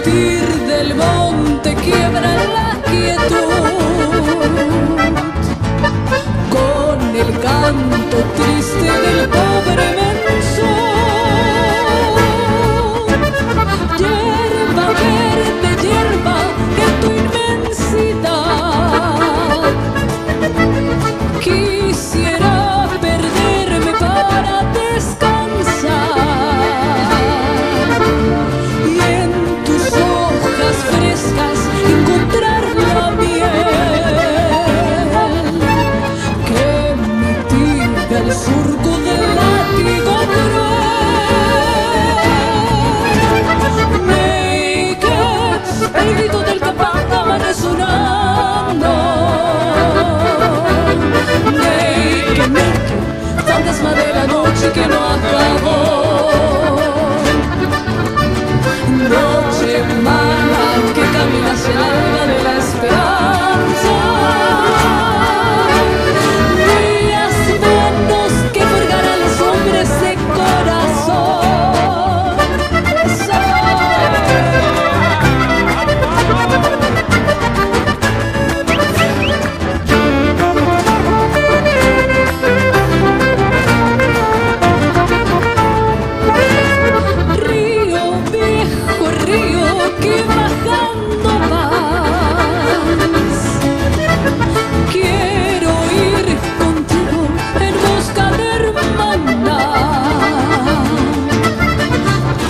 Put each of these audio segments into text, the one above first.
emitir del monte quiebra la quietud con el canto triste del pobre menso. Hierba verde, hierba en tu inmensidad, quisiera perderme para descansar y en tus hojas frescas encontrar la miel que mitiga el surco del látigo cruel. El grito del capanga va resonando. Naked, naked, fantasma de la noche que no acabó. Noche mala que camina hacia el alba de la esperanza. Días buenos que forjarán los hombres de corazón. Quiero ir contigo en busca de hermana.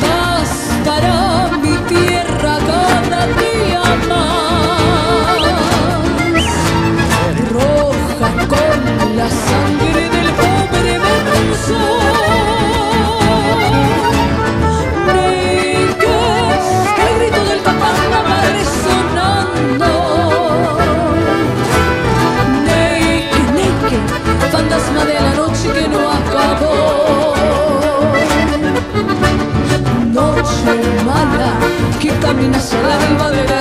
Bastará mi tierra cada día más, roja con la sangre del pobre menso. El grito del capanga va resonando. Fantasma de la noche que no acabó. Noche mala que camina hacia el alba de la